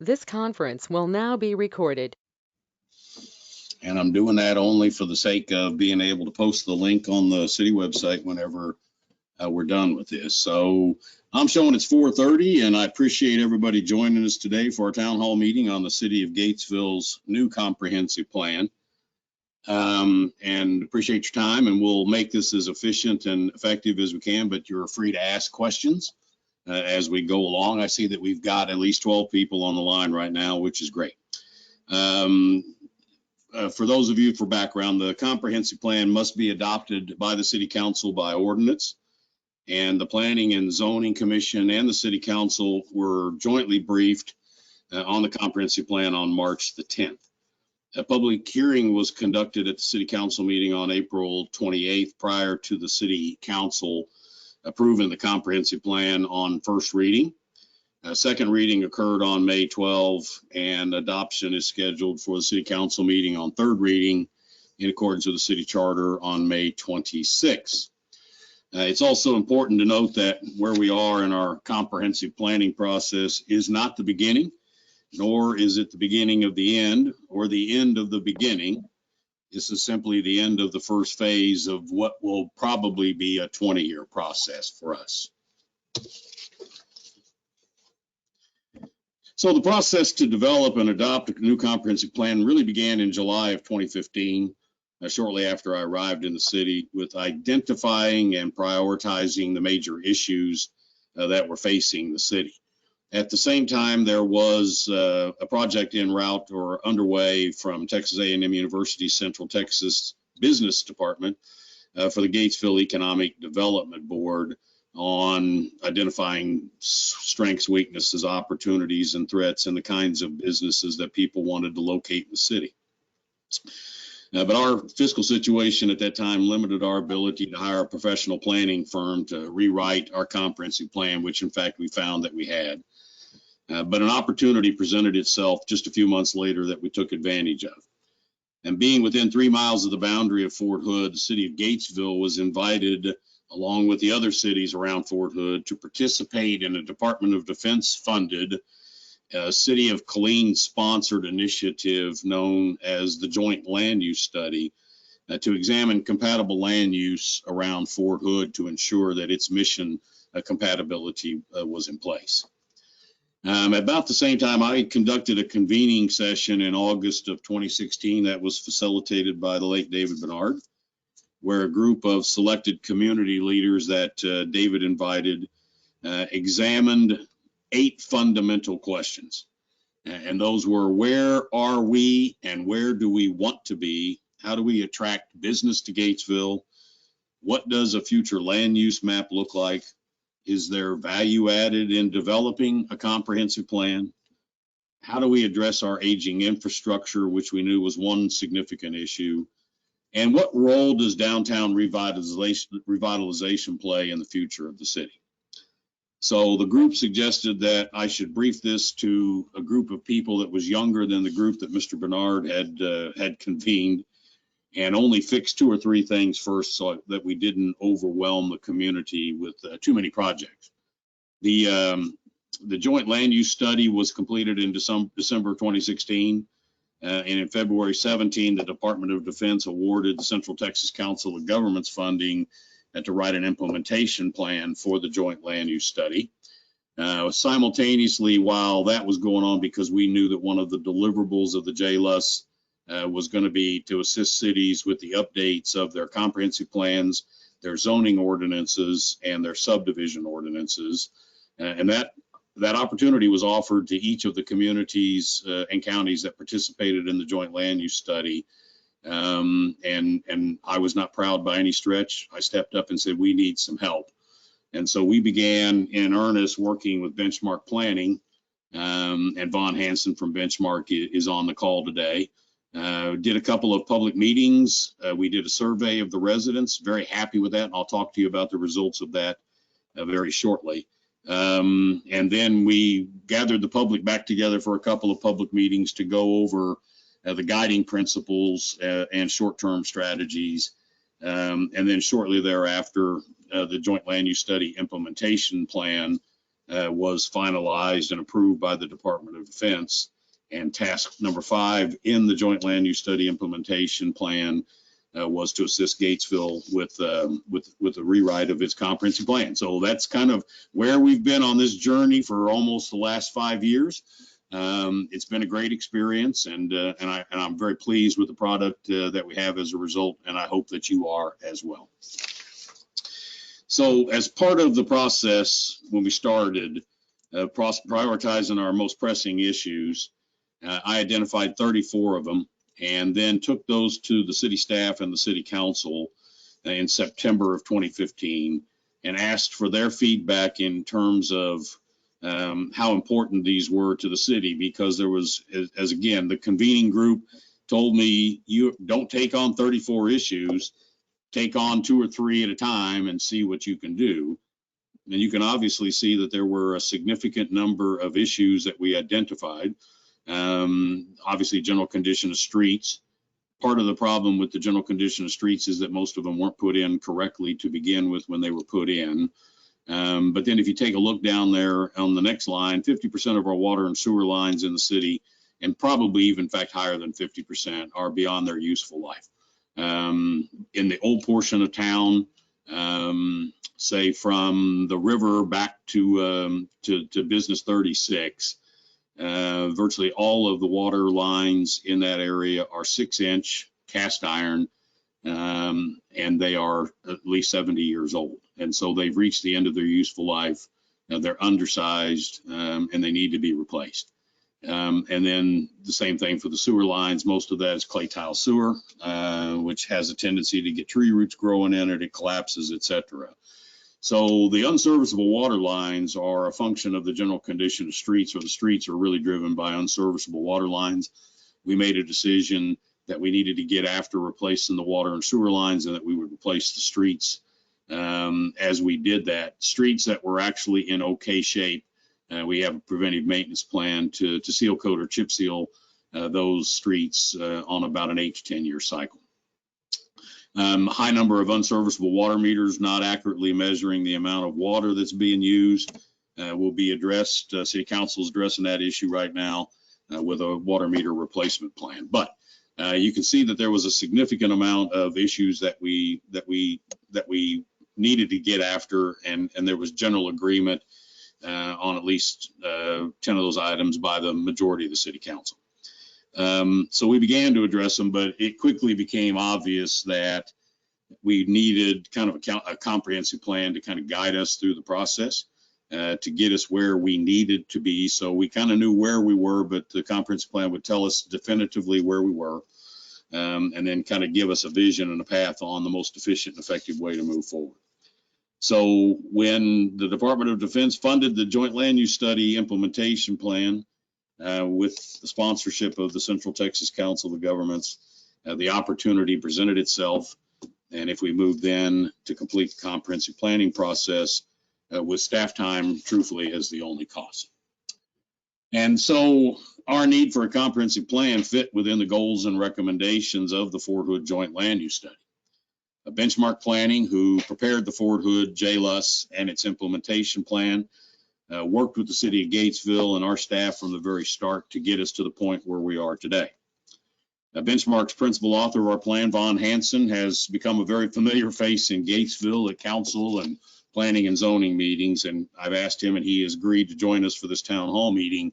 This conference will now be recorded. And I'm doing that only for the sake of being able to post the link on the city website whenever we're done with this. So I'm showing it's 4:30, and I appreciate everybody joining us today for our town hall meeting on the city of Gatesville's new comprehensive plan. And appreciate your time, and we'll make this as efficient and effective as we can, but you're free to ask questions as we go along. I see that we've got at least 12 people on the line right now, which is great. For those of you, for background, the comprehensive plan must be adopted by the city council by ordinance, and the Planning and Zoning Commission and the city council were jointly briefed on the comprehensive plan on March the 10th. A public hearing was conducted at the city council meeting on April 28th prior to the city council approving the comprehensive plan on first reading. Second reading occurred on May 12, and adoption is scheduled for the city council meeting on third reading in accordance with the city charter on May 26. It's also important to note that where we are in our comprehensive planning process is not the beginning, nor is it the beginning of the end or the end of the beginning. This is simply the end of the first phase of what will probably be a 20-year process for us. So the process to develop and adopt a new comprehensive plan really began in July of 2015, shortly after I arrived in the city, with identifying and prioritizing the major issues that were facing the city. At the same time, there was a project en route or underway from Texas A&M University's Central Texas Business Department for the Gatesville Economic Development Board on identifying strengths, weaknesses, opportunities, and threats in the kinds of businesses that people wanted to locate in the city. But our fiscal situation at that time limited our ability to hire a professional planning firm to rewrite our comprehensive plan, which in fact we found that we had. But an opportunity presented itself just a few months later that we took advantage of. And being within 3 miles of the boundary of Fort Hood, the city of Gatesville was invited, along with the other cities around Fort Hood, to participate in a Department of Defense funded City of Killeen sponsored initiative known as the Joint Land Use Study to examine compatible land use around Fort Hood to ensure that its mission compatibility was in place. About the same time, I conducted a convening session in August of 2016 that was facilitated by the late David Bernard, where a group of selected community leaders that David invited examined 8 fundamental questions. And those were: where are we and where do we want to be? How do we attract business to Gatesville? What does a future land use map look like? Is there value added in developing a comprehensive plan? How do we address our aging infrastructure, which we knew was one significant issue? And what role does downtown revitalization play in the future of the city? So the group suggested that I should brief this to a group of people that was younger than the group that Mr. Bernard had convened, and only fix 2 or 3 things first so that we didn't overwhelm the community with too many projects. The joint land use study was completed in December 2016. And in February 17, the Department of Defense awarded the Central Texas Council of Governments funding to write an implementation plan for the joint land use study. Simultaneously, while that was going on, because we knew that one of the deliverables of the JLUS was going to be to assist cities with the updates of their comprehensive plans, their zoning ordinances, and their subdivision ordinances. And that opportunity was offered to each of the communities and counties that participated in the joint land use study. And I was not proud by any stretch. I stepped up and said, we need some help. And so we began in earnest working with Benchmark Planning, and Vaughn Hansen from Benchmark is on the call today. Did a couple of public meetings. We did a survey of the residents, very happy with that. And I'll talk to you about the results of that very shortly. And then we gathered the public back together for a couple of public meetings to go over the guiding principles and short-term strategies. And then shortly thereafter, the joint land use study implementation plan was finalized and approved by the Department of Defense. And task number 5 in the Joint Land Use Study Implementation Plan was to assist Gatesville with the rewrite of its comprehensive plan. So that's kind of where we've been on this journey for almost the last 5 years. It's been a great experience, and I'm very pleased with the product that we have as a result, and I hope that you are as well. So as part of the process, when we started prioritizing our most pressing issues, I identified 34 of them and then took those to the city staff and the city council in September of 2015 and asked for their feedback in terms of how important these were to the city, because there was, as again, the convening group told me, you don't take on 34 issues, take on 2 or 3 at a time and see what you can do. And you can obviously see that there were a significant number of issues that we identified. Obviously, general condition of streets. Part of the problem with the general condition of streets is that most of them weren't put in correctly to begin with when they were put in. But then if you take a look down there on the next line, 50% of our water and sewer lines in the city, and probably even in fact higher than 50%, are beyond their useful life. In the old portion of town, say from the river back to Business 36, virtually all of the water lines in that area are 6-inch cast iron, and they are at least 70 years old. And so they've reached the end of their useful life. They're undersized, and they need to be replaced. And then the same thing for the sewer lines. Most of that is clay tile sewer, which has a tendency to get tree roots growing in it, it collapses, etc. So the unserviceable water lines are a function of the general condition of streets, or the streets are really driven by unserviceable water lines. We made a decision that we needed to get after replacing the water and sewer lines, and that we would replace the streets. As we did that, streets that were actually in okay shape, we have a preventive maintenance plan to seal coat or chip seal those streets on about an 8 to 10 year cycle. High number of unserviceable water meters not accurately measuring the amount of water that's being used will be addressed. City Council is addressing that issue right now with a water meter replacement plan. But you can see that there was a significant amount of issues that we needed to get after, and there was general agreement on at least 10 of those items by the majority of the City Council. So we began to address them, but it quickly became obvious that we needed kind of a comprehensive plan to kind of guide us through the process, to get us where we needed to be. So we kind of knew where we were, but the comprehensive plan would tell us definitively where we were, and then kind of give us a vision and a path on the most efficient and effective way to move forward. So when the Department of Defense funded the Joint Land Use Study Implementation Plan, with the sponsorship of the Central Texas Council of Governments, the opportunity presented itself. And if we move then to complete the comprehensive planning process with staff time, truthfully, as the only cost. And so our need for a comprehensive plan fit within the goals and recommendations of the Fort Hood Joint Land Use Study. Benchmark Planning, who prepared the Fort Hood JLUS and its implementation plan, worked with the city of Gatesville and our staff from the very start to get us to the point where we are today. Benchmark's principal author of our plan, Von Hansen, has become a very familiar face in Gatesville at council and planning and zoning meetings, and I've asked him, and he has agreed to join us for this town hall meeting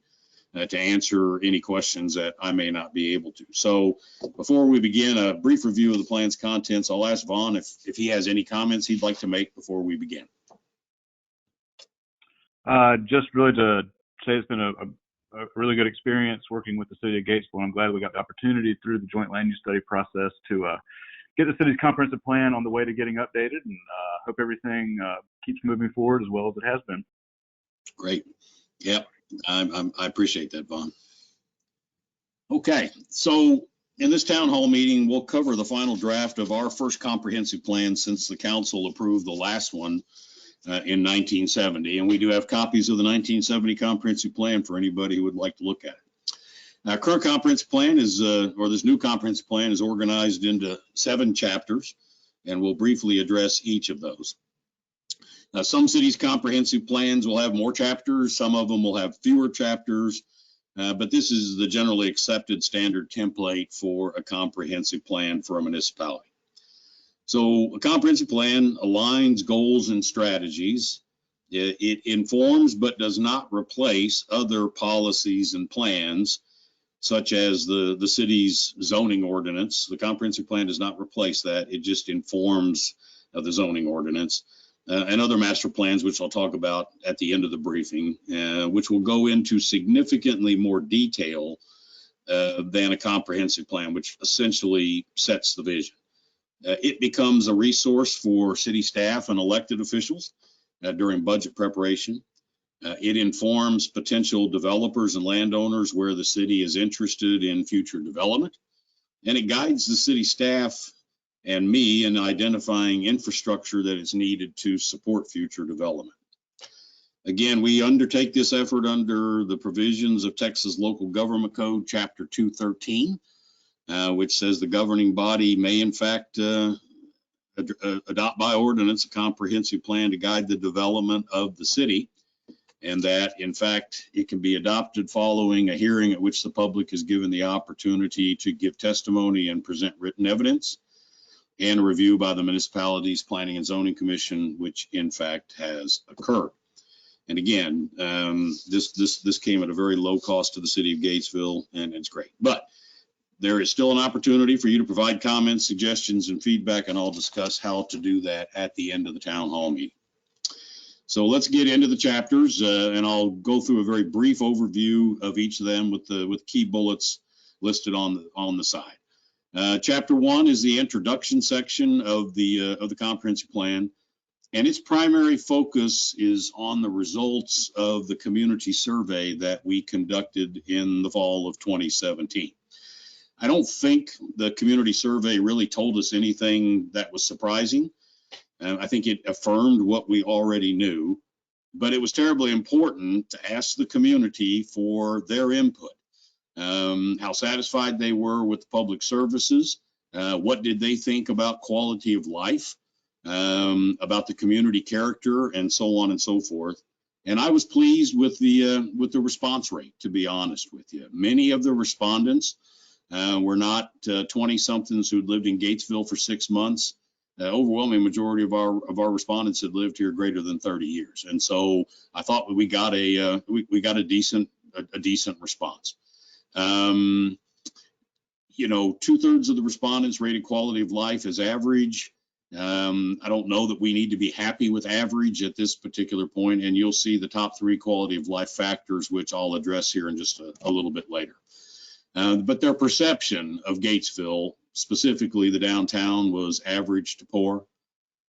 to answer any questions that I may not be able to. So before we begin a brief review of the plan's contents, I'll ask Von if he has any comments he'd like to make before we begin. Just really to say it's been a really good experience working with the city of Gatesville. I'm glad we got the opportunity through the joint land use study process to get the city's comprehensive plan on the way to getting updated, and hope everything keeps moving forward as well as it has been. Great. Yep. I appreciate that, Vaughn. Okay, so in this town hall meeting, we'll cover the final draft of our first comprehensive plan since the council approved the last one in 1970. And we do have copies of the 1970 comprehensive plan for anybody who would like to look at it. Our current comprehensive plan is, or this new comprehensive plan is organized into 7 chapters, and we'll briefly address each of those. Some cities' comprehensive plans will have more chapters. Some of them will have fewer chapters. But this is the generally accepted standard template for a comprehensive plan for a municipality. So a comprehensive plan aligns goals and strategies. It informs but does not replace other policies and plans, such as the city's zoning ordinance. The comprehensive plan does not replace that. It just informs the zoning ordinance and other master plans, which I'll talk about at the end of the briefing, which will go into significantly more detail than a comprehensive plan, which essentially sets the vision. It becomes a resource for city staff and elected officials during budget preparation. It informs potential developers and landowners where the city is interested in future development. And it guides the city staff and me in identifying infrastructure that is needed to support future development. Again, we undertake this effort under the provisions of Texas Local Government Code, Chapter 213, which says the governing body may in fact adopt by ordinance a comprehensive plan to guide the development of the city, and that in fact it can be adopted following a hearing at which the public is given the opportunity to give testimony and present written evidence, and a review by the municipality's Planning and Zoning Commission, which in fact has occurred. And again, this came at a very low cost to the city of Gatesville, and it's great. But there is still an opportunity for you to provide comments, suggestions, and feedback, and I'll discuss how to do that at the end of the town hall meeting. So let's get into the chapters, and I'll go through a very brief overview of each of them with key bullets listed on the side. Chapter 1 is the introduction section of the comprehensive plan, and its primary focus is on the results of the community survey that we conducted in the fall of 2017. I don't think the community survey really told us anything that was surprising. I think it affirmed what we already knew, but it was terribly important to ask the community for their input. How satisfied they were with the public services, what did they think about quality of life, about the community character, and so on and so forth. And I was pleased with the response rate, to be honest with you. Many of the respondents were not 20-somethings who'd lived in Gatesville for 6 months. Overwhelming majority of our respondents had lived here greater than 30 years, and so I thought we got a decent response. You know, 2/3 of the respondents rated quality of life as average. I don't know that we need to be happy with average at this particular point, and you'll see the top 3 quality of life factors, which I'll address here in just a little bit later. But their perception of Gatesville, specifically the downtown, was average to poor.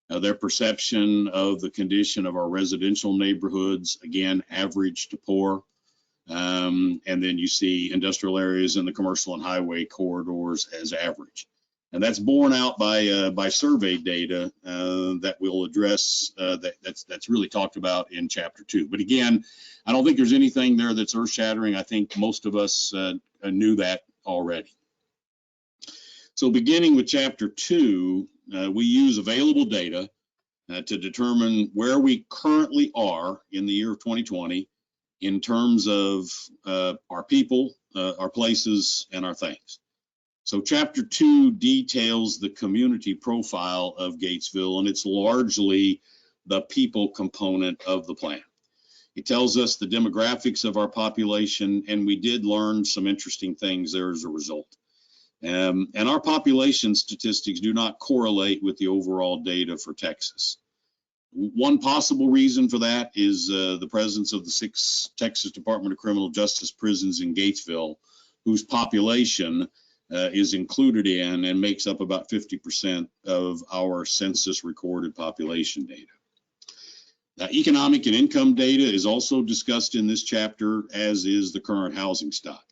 Their perception of the condition of our residential neighborhoods, again, average to poor. And then you see industrial areas and the commercial and highway corridors as average. And that's borne out by survey data that we'll address that's really talked about in Chapter 2. But again, I don't think there's anything there that's earth-shattering. I think most of us knew that already. So beginning with Chapter 2, we use available data to determine where we currently are in the year of 2020 in terms of our people, our places, and our things. So Chapter 2 details the community profile of Gatesville, and it's largely the people component of the plan. It tells us the demographics of our population, and we did learn some interesting things there as a result. And our population statistics do not correlate with the overall data for Texas. One possible reason for that is the presence of the 6 Texas Department of Criminal Justice prisons in Gatesville, whose population is included in and makes up about 50% of our census recorded population data. Economic and income data is also discussed in this chapter, as is the current housing stock.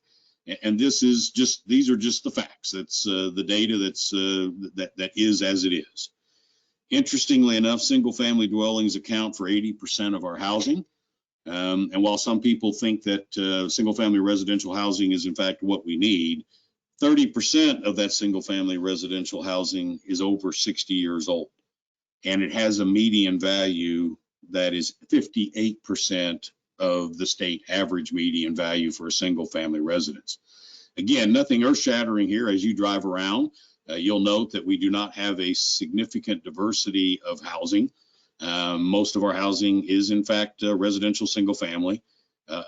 And these are just the facts. That's the data that is as it is. Interestingly enough, single-family dwellings account for 80% of our housing. And while some people think that single-family residential housing is in fact what we need, 30% of that single-family residential housing is over 60 years old, and it has a median value that is 58% of the state average median value for a single family residence. Again, nothing earth-shattering here. As you drive around, you'll note that we do not have a significant diversity of housing. Most of our housing is, in fact, residential single family.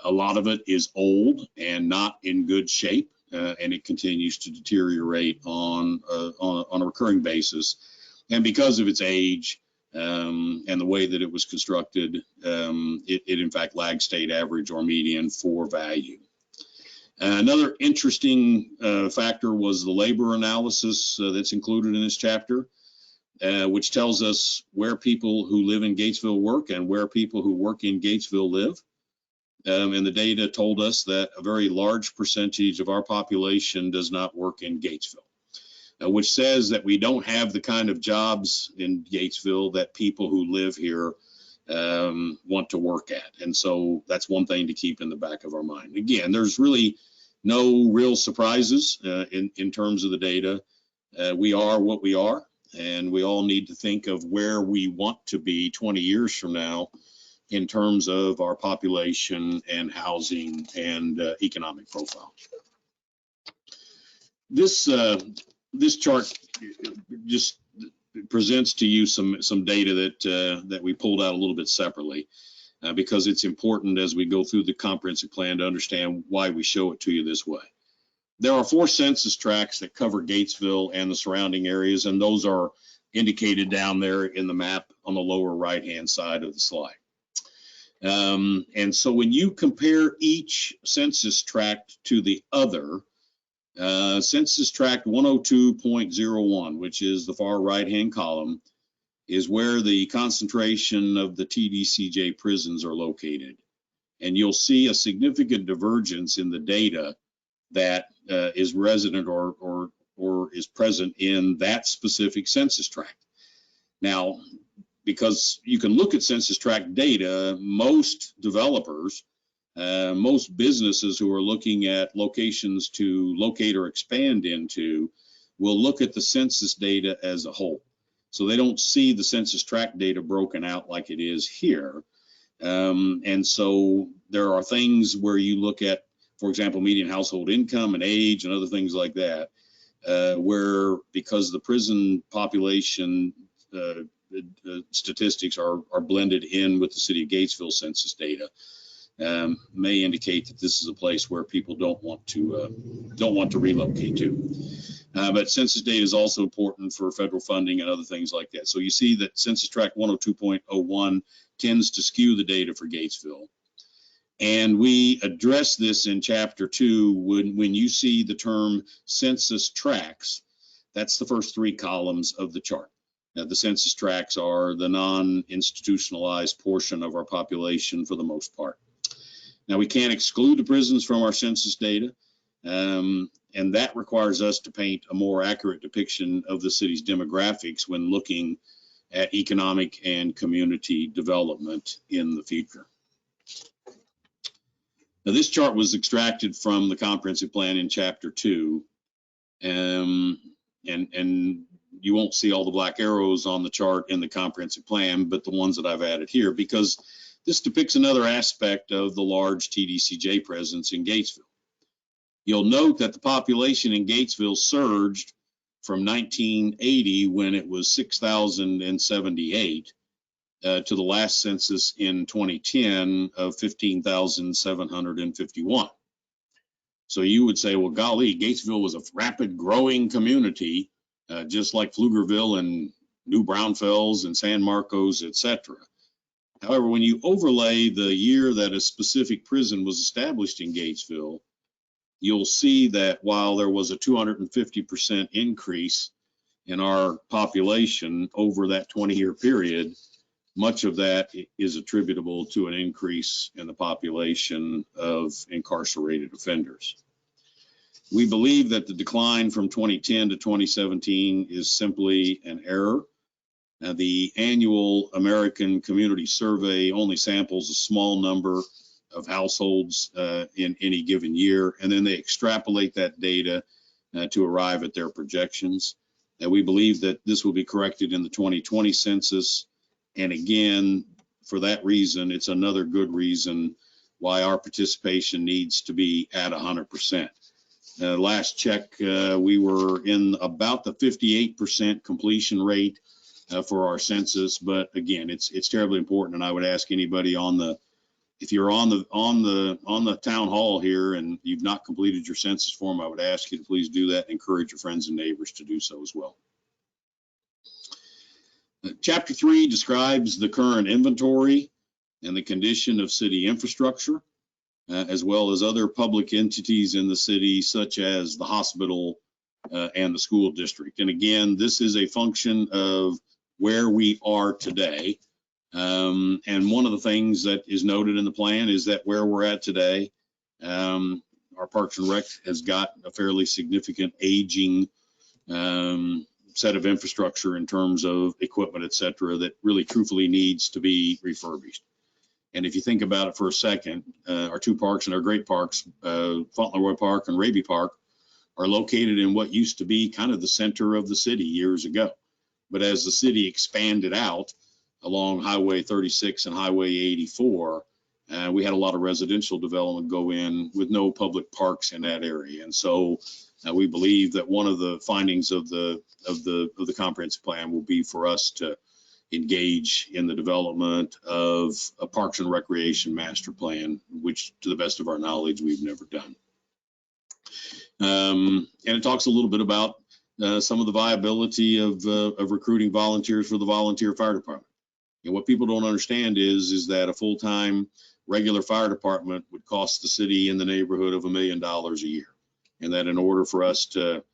A lot of it is old and not in good shape, and it continues to deteriorate on a recurring basis. And because of its age and the way that it was constructed, it in fact lags state average or median for value. Another interesting factor was the labor analysis that's included in this chapter, which tells us where people who live in Gatesville work and where people who work in Gatesville live. And the data told us that a very large percentage of our population does not work in Gatesville, which says that we don't have the kind of jobs in Gatesville that people who live here want to work at. And so that's one thing to keep in the back of our mind. Again, there's really no real surprises in terms of the data. We are what we are, and we all need to think of where we want to be 20 years from now in terms of our population and housing and economic profile. This chart just presents to you some data that we pulled out a little bit separately because it's important as we go through the comprehensive plan to understand why we show it to you this way. There are 4 census tracts that cover Gatesville and the surrounding areas, and those are indicated down there in the map on the lower right-hand side of the slide. And so when you compare each census tract to the other, census tract 102.01, which is the far right-hand column, is where the concentration of the TDCJ prisons are located. And you'll see a significant divergence in the data that is resident or is present in that specific census tract. Now, because you can look at census tract data, most developers, most businesses who are looking at locations to locate or expand into will look at the census data as a whole. So they don't see the census tract data broken out like it is here. And so there are things where you look at, for example, median household income and age and other things like that, where because the prison population statistics are blended in with the city of Gatesville census data, may indicate that this is a place where people don't want to relocate to. But census data is also important for federal funding and other things like that. So you see that census tract 102.01 tends to skew the data for Gatesville. And we address this in chapter 2 when you see the term census tracts. That's the first 3 columns of the chart. The census tracts are the non-institutionalized portion of our population for the most part. Now, we can't exclude the prisons from our census data, and that requires us to paint a more accurate depiction of the city's demographics when looking at economic and community development in the future. Now, this chart was extracted from the comprehensive plan in chapter 2, and you won't see all the black arrows on the chart in the comprehensive plan, but the ones that I've added here, because this depicts another aspect of the large TDCJ presence in Gatesville. You'll note that the population in Gatesville surged from 1980, when it was 6,078, to the last census in 2010 of 15,751. So you would say, well, golly, Gatesville was a rapid growing community, just like Pflugerville and New Braunfels and San Marcos, etc. However, when you overlay the year that a specific prison was established in Gatesville, you'll see that while there was a 250% increase in our population over that 20-year period, much of that is attributable to an increase in the population of incarcerated offenders. We believe that the decline from 2010 to 2017 is simply an error. The annual American Community Survey only samples a small number of households in any given year, and then they extrapolate that data to arrive at their projections. And we believe that this will be corrected in the 2020 census. And again, for that reason, it's another good reason why our participation needs to be at 100%. Last check, we were in about the 58% completion rate for our census, but again, it's terribly important, and I would ask anybody if you're on the town hall here and you've not completed your census form, I would ask you to please do that and encourage your friends and neighbors to do so as well. Chapter 3 describes the current inventory and the condition of city infrastructure, as well as other public entities in the city, such as the hospital and the school district. And again, this is a function of where we are today. And one of the things that is noted in the plan is that where we're at today, our Parks and Rec has got a fairly significant aging set of infrastructure in terms of equipment, et cetera, that really truthfully needs to be refurbished. And if you think about it for a second, our two parks and our great parks, Fauntleroy Park and Raby Park, are located in what used to be kind of the center of the city years ago. But as the city expanded out along Highway 36 and Highway 84, we had a lot of residential development go in with no public parks in that area. And so we believe that one of the findings of the comprehensive plan will be for us to engage in the development of a Parks and Recreation master plan, which to the best of our knowledge, we've never done. And it talks a little bit about some of the viability of recruiting volunteers for the volunteer fire department. And what people don't understand is that a full-time regular fire department would cost the city in the neighborhood of $1 million a year. And that in order for us to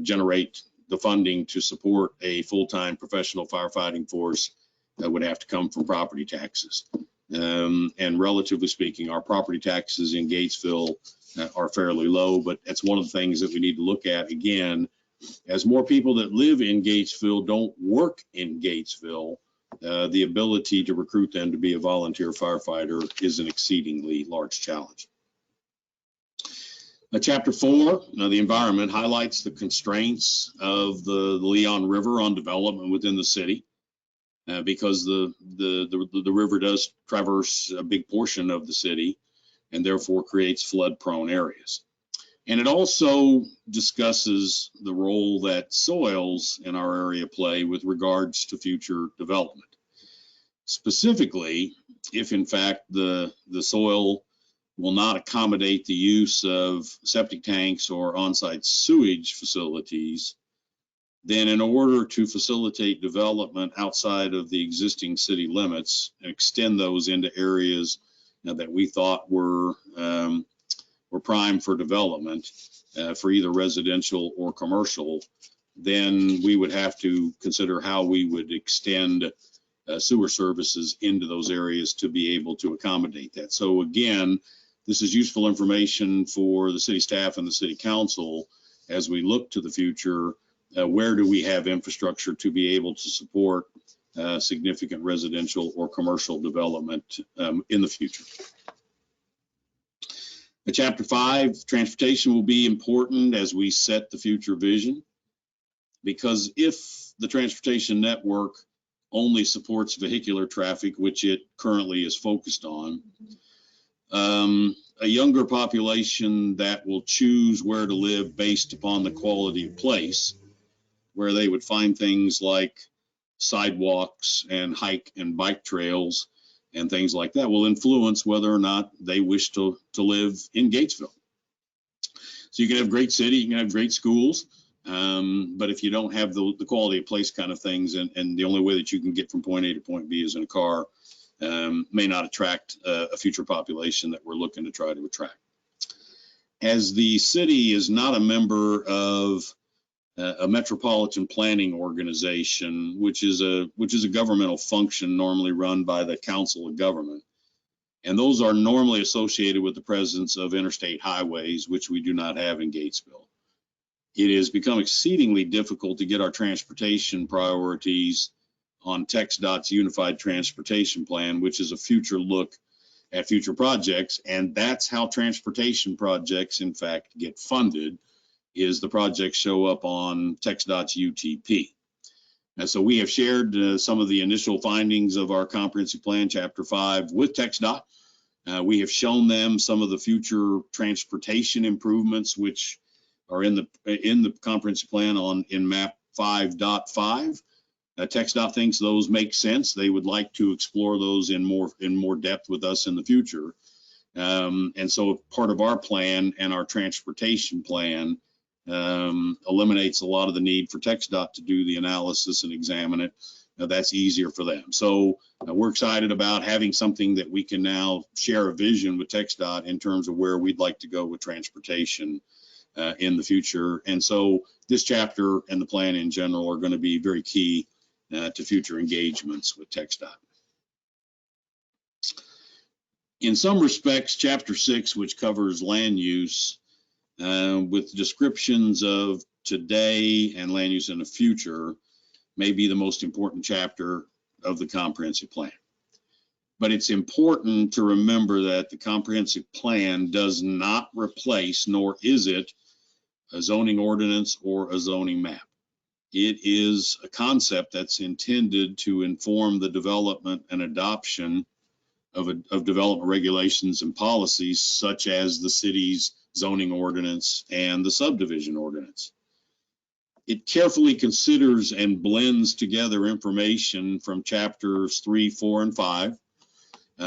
generate the funding to support a full-time professional firefighting force, that would have to come from property taxes. And relatively speaking, our property taxes in Gatesville are fairly low, but that's one of the things that we need to look at. Again, as more people that live in Gatesville don't work in Gatesville, the ability to recruit them to be a volunteer firefighter is an exceedingly large challenge. Chapter 4, the environment, highlights the constraints of the Leon River on development within the city, because the river does traverse a big portion of the city and therefore creates flood-prone areas. And it also discusses the role that soils in our area play with regards to future development. Specifically, if in fact the soil will not accommodate the use of septic tanks or on-site sewage facilities, then in order to facilitate development outside of the existing city limits and extend those into areas that we thought were prime for development for either residential or commercial, then we would have to consider how we would extend sewer services into those areas to be able to accommodate that. So again, this is useful information for the city staff and the city council as we look to the future. Where do we have infrastructure to be able to support significant residential or commercial development in the future? Chapter 5, transportation will be important as we set the future vision, because if the transportation network only supports vehicular traffic, which it currently is focused on, a younger population that will choose where to live based upon the quality of place, where they would find things like sidewalks and hike and bike trails and things like that, will influence whether or not they wish to live in Gatesville. So you can have great city, you can have great schools, but if you don't have the quality of place kind of things, and the only way that you can get from point A to point B is in a car, may not attract a future population that we're looking to try to attract. As the city is not a member of a metropolitan planning organization, which is a governmental function normally run by the Council of Government, and those are normally associated with the presence of interstate highways, which we do not have in Gatesville. It has become exceedingly difficult to get our transportation priorities on TxDOT's Unified Transportation Plan, which is a future look at future projects, and that's how transportation projects in fact get funded, is the projects show up on TxDOT's UTP. So we have shared some of the initial findings of our comprehensive plan, Chapter 5, with TxDOT. We have shown them some of the future transportation improvements which are in the comprehensive plan in map 5.5. TxDOT thinks those make sense. They would like to explore those in more depth with us in the future. And so part of our plan and our transportation plan eliminates a lot of the need for TxDOT to do the analysis and examine it. That's easier for them. So we're excited about having something that we can now share a vision with TxDOT in terms of where we'd like to go with transportation in the future. And so this chapter and the plan in general are going to be very key to future engagements with TxDOT. In some respects, Chapter 6, which covers land use, with descriptions of today and land use in the future, may be the most important chapter of the comprehensive plan. But it's important to remember that the comprehensive plan does not replace, nor is it, a zoning ordinance or a zoning map. It is a concept that's intended to inform the development and adoption of development regulations and policies, such as the city's zoning ordinance and the subdivision ordinance. It carefully considers and blends together information from chapters 3, 4, and 5,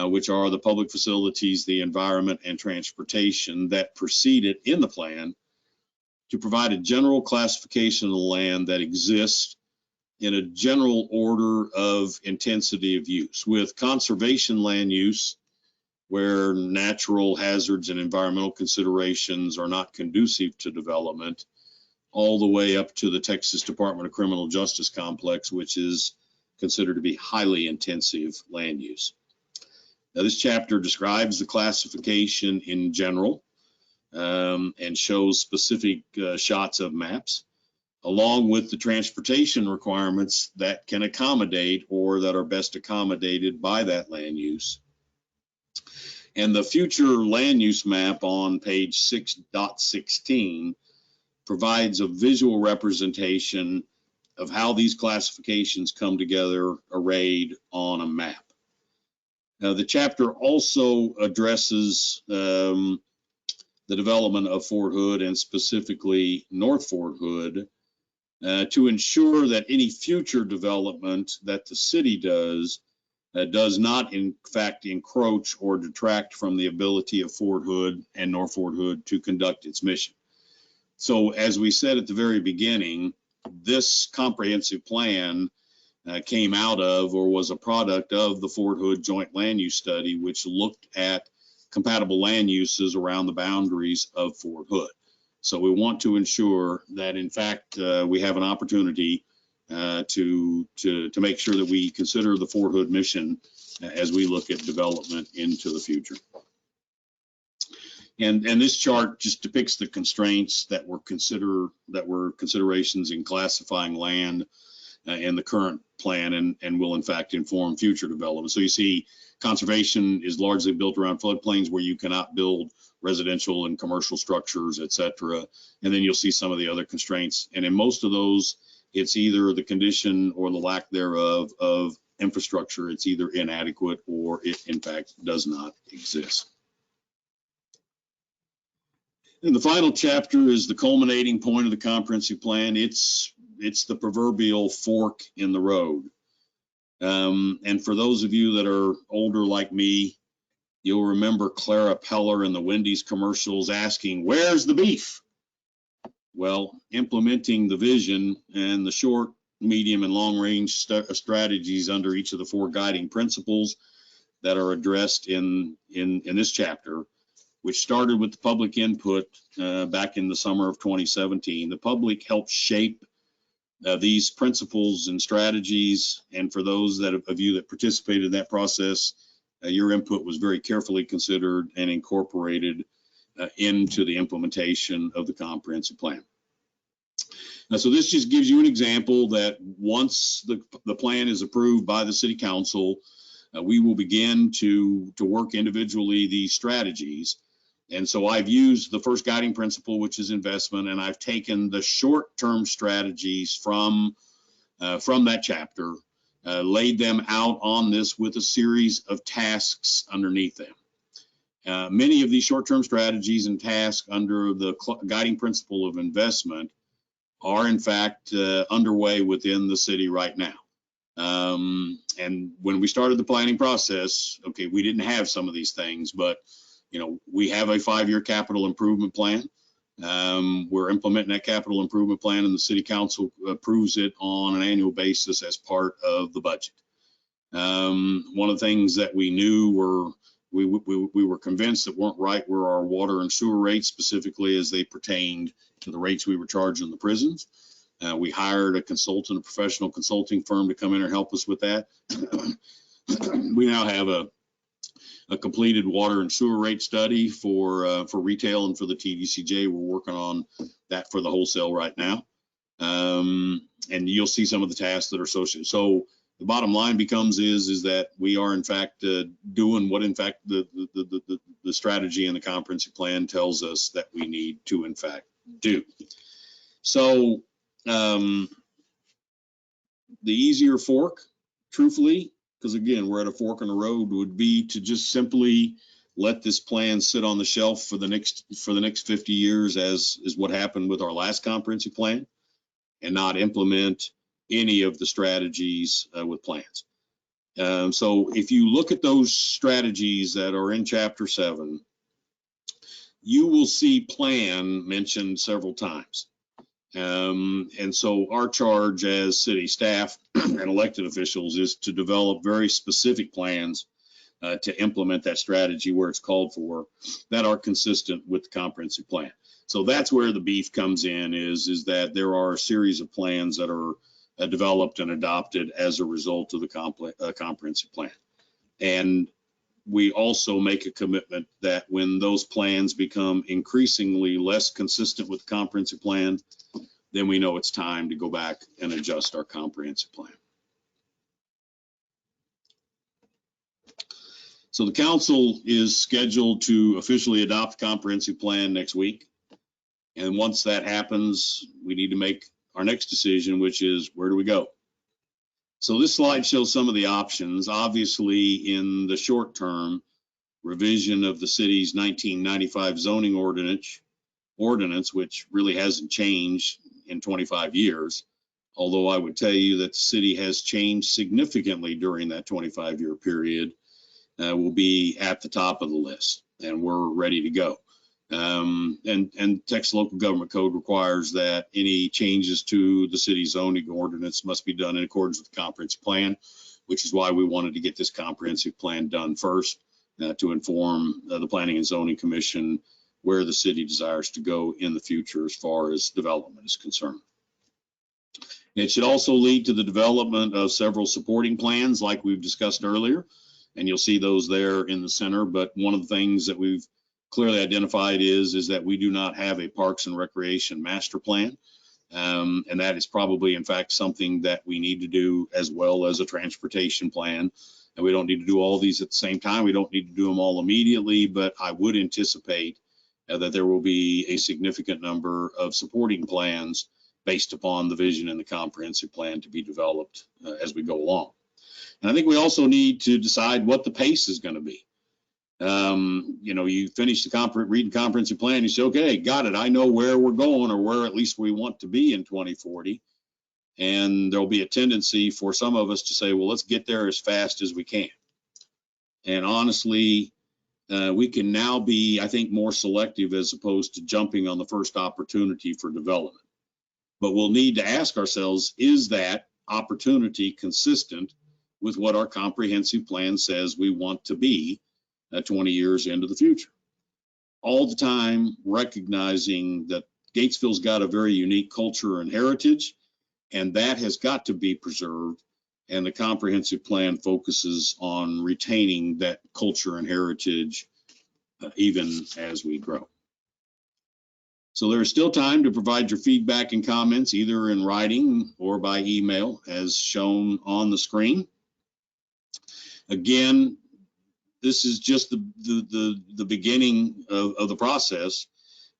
which are the public facilities, the environment, and transportation that preceded in the plan, to provide a general classification of the land that exists in a general order of intensity of use, with conservation land use, where natural hazards and environmental considerations are not conducive to development, all the way up to the Texas Department of Criminal Justice complex, which is considered to be highly intensive land use. Now, this chapter describes the classification in general and shows specific shots of maps, along with the transportation requirements that can accommodate or that are best accommodated by that land use. And the future land use map on page 6.16 provides a visual representation of how these classifications come together arrayed on a map. Now, the chapter also addresses the development of Fort Hood, and specifically North Fort Hood, to ensure that any future development that the city does not in fact encroach or detract from the ability of Fort Hood and North Fort Hood to conduct its mission. So as we said at the very beginning, this comprehensive plan came out of, or was a product of, the Fort Hood Joint Land Use Study, which looked at compatible land uses around the boundaries of Fort Hood. So we want to ensure that, in fact, we have an opportunity to make sure that we consider the Fort Hood mission as we look at development into the future. And this chart just depicts the constraints that were considerations in classifying land in the current plan, and will in fact inform future development. So you see, conservation is largely built around floodplains where you cannot build residential and commercial structures, etc. And then you'll see some of the other constraints. And in most of those, it's either the condition or the lack thereof of infrastructure. It's either inadequate or it in fact does not exist. And the final chapter is the culminating point of the comprehensive plan. It's the proverbial fork in the road. And for those of you that are older like me, you'll remember Clara Peller in the Wendy's commercials asking, "Where's the beef?" Well, implementing the vision and the short, medium, and long range strategies under each of the 4 guiding principles that are addressed in this chapter, which started with the public input back in the summer of 2017. The public helped shape these principles and strategies, and for those of you that participated in that process, your input was very carefully considered and incorporated into the implementation of the comprehensive plan. Now, so this just gives you an example that once the plan is approved by the City Council, we will begin to work individually these strategies. And so I've used the first guiding principle, which is investment, and I've taken the short-term strategies from from that chapter, laid them out on this with a series of tasks underneath them. Many of these short-term strategies and tasks under the guiding principle of investment are in fact underway within the city right now. And when we started the planning process, okay, we didn't have some of these things, but we have a 5-year capital improvement plan. We're implementing that capital improvement plan, and the city council approves it on an annual basis as part of the budget. One of the things that we knew we were convinced that weren't right were our water and sewer rates, specifically as they pertained to the rates we were charging the prisons. We hired a consultant, a professional consulting firm, to come in and help us with that. We now have a completed water and sewer rate study for retail and for the TDCJ. We're working on that for the wholesale right now. And you'll see some of the tasks that are associated. So the bottom line becomes is that we are in fact doing what in fact the strategy and the comprehensive plan tells us that we need to in fact do. So the easier fork, truthfully, because again, we're at a fork in the road, would be to just simply let this plan sit on the shelf for the next 50 years, as is what happened with our last comprehensive plan, and not implement any of the strategies with plans. So if you look at those strategies that are in Chapter 7, you will see plan mentioned several times. And so our charge as city staff and elected officials is to develop very specific plans to implement that strategy where it's called for, that are consistent with the comprehensive plan. So that's where the beef comes in, is that there are a series of plans that are developed and adopted as a result of the comprehensive plan. And we also make a commitment that when those plans become increasingly less consistent with the comprehensive plan, then we know it's time to go back and adjust our comprehensive plan. So the council is scheduled to officially adopt the comprehensive plan next week. And once that happens, we need to make our next decision, which is, where do we go? So this slide shows some of the options. Obviously, in the short term, revision of the city's 1995 zoning ordinance, which really hasn't changed in 25 years, although I would tell you that the city has changed significantly during that 25-year period, will be at the top of the list, and we're ready to go. And Texas Local Government Code requires that any changes to the city's zoning ordinance must be done in accordance with the comprehensive plan, which is why we wanted to get this comprehensive plan done first, to inform the Planning and Zoning Commission where the city desires to go in the future as far as development is concerned. It should also lead to the development of several supporting plans like we've discussed earlier, and you'll see those there in the center. But one of the things that we've clearly identified is that we do not have a Parks and Recreation master plan. And that is probably, in fact, something that we need to do, as well as a transportation plan. And we don't need to do all these at the same time. We don't need to do them all immediately, but I would anticipate that there will be a significant number of supporting plans based upon the vision and the comprehensive plan to be developed as we go along. And I think we also need to decide what the pace is going to be. You finish reading the comprehensive plan, you say, okay, got it. I know where we're going, or where at least we want to be in 2040. And there'll be a tendency for some of us to say, well, let's get there as fast as we can. And honestly, we can now be, I think, more selective as opposed to jumping on the first opportunity for development. But we'll need to ask ourselves, is that opportunity consistent with what our comprehensive plan says we want to be 20 years into the future? All the time recognizing that Gatesville's got a very unique culture and heritage, and that has got to be preserved. And the comprehensive plan focuses on retaining that culture and heritage even as we grow. So there is still time to provide your feedback and comments, either in writing or by email, as shown on the screen. Again, this is just the beginning of the process.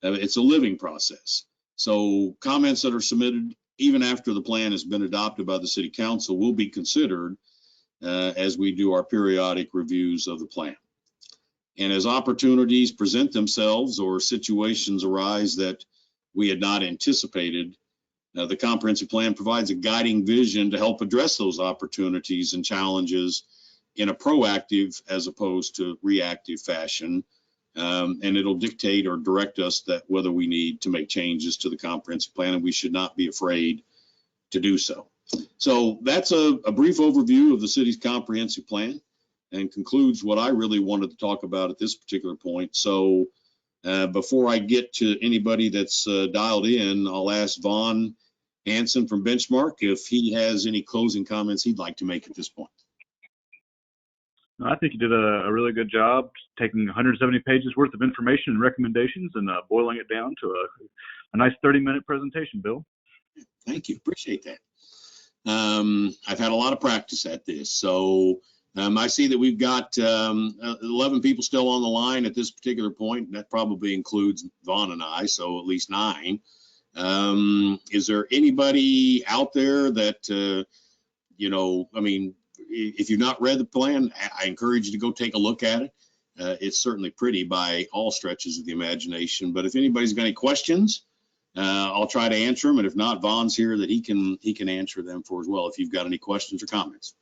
It's a living process. So comments that are submitted even after the plan has been adopted by the city council, will be considered as we do our periodic reviews of the plan. And as opportunities present themselves or situations arise that we had not anticipated, the comprehensive plan provides a guiding vision to help address those opportunities and challenges in a proactive as opposed to reactive fashion. And it'll dictate or direct us that whether we need to make changes to the comprehensive plan, and we should not be afraid to do so. So that's a brief overview of the city's comprehensive plan and concludes what I really wanted to talk about at this particular point. So before I get to anybody that's dialed in, I'll ask Vaughn Hansen from Benchmark if he has any closing comments he'd like to make at this point. I think you did a really good job taking 170 pages worth of information and recommendations and boiling it down to a nice 30-minute presentation, Bill. Thank you. Appreciate that. I've had a lot of practice at this. So I see that we've got 11 people still on the line at this particular point. That probably includes Vaughn and I, so at least 9. Is there anybody out there that, you know, I mean, if you've not read the plan, I encourage you to go take a look at it. It's certainly pretty by all stretches of the imagination. But if anybody's got any questions, I'll try to answer them. And if not, Vaughn's here that he can answer them for as well if you've got any questions or comments.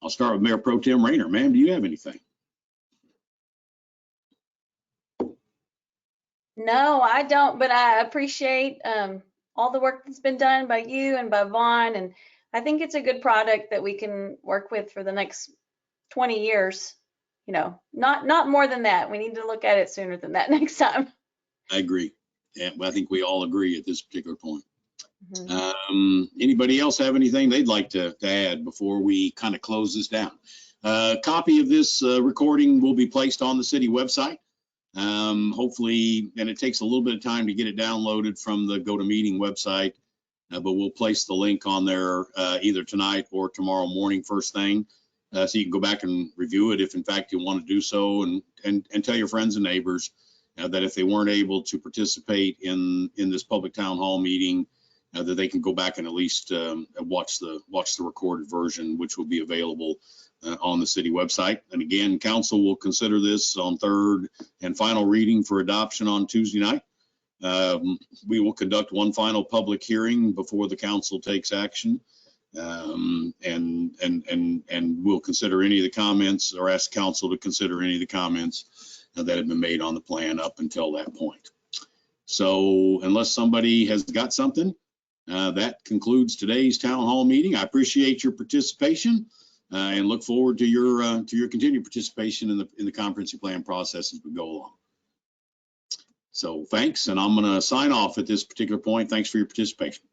I'll start with Mayor Pro Tem Rayner. Ma'am, do you have anything? No, I don't, but I appreciate all the work that's been done by you and by Vaughn, and I think it's a good product that we can work with for the next 20 years. You know, not more than that. We need to look at it sooner than that next time. I agree. Yeah, I think we all agree at this particular point. Mm-hmm. Anybody else have anything they'd like to add before we kind of close this down? A copy of this recording will be placed on the city website. Hopefully, and it takes a little bit of time to get it downloaded from the GoToMeeting website, but we'll place the link on there either tonight or tomorrow morning first thing, so you can go back and review it if in fact you want to do so, and tell your friends and neighbors that if they weren't able to participate in this public town hall meeting, that they can go back and at least watch the recorded version, which will be available on the city website. And again, council will consider this on third and final reading for adoption on Tuesday night. We will conduct one final public hearing before the council takes action, and we'll consider any of the comments, or ask council to consider any of the comments that have been made on the plan up until that point. So unless somebody has got something, that concludes today's town hall meeting. I appreciate your participation and look forward to your continued participation in the comprehensive plan process as we go along. So thanks, and I'm going to sign off at this particular point. Thanks for your participation.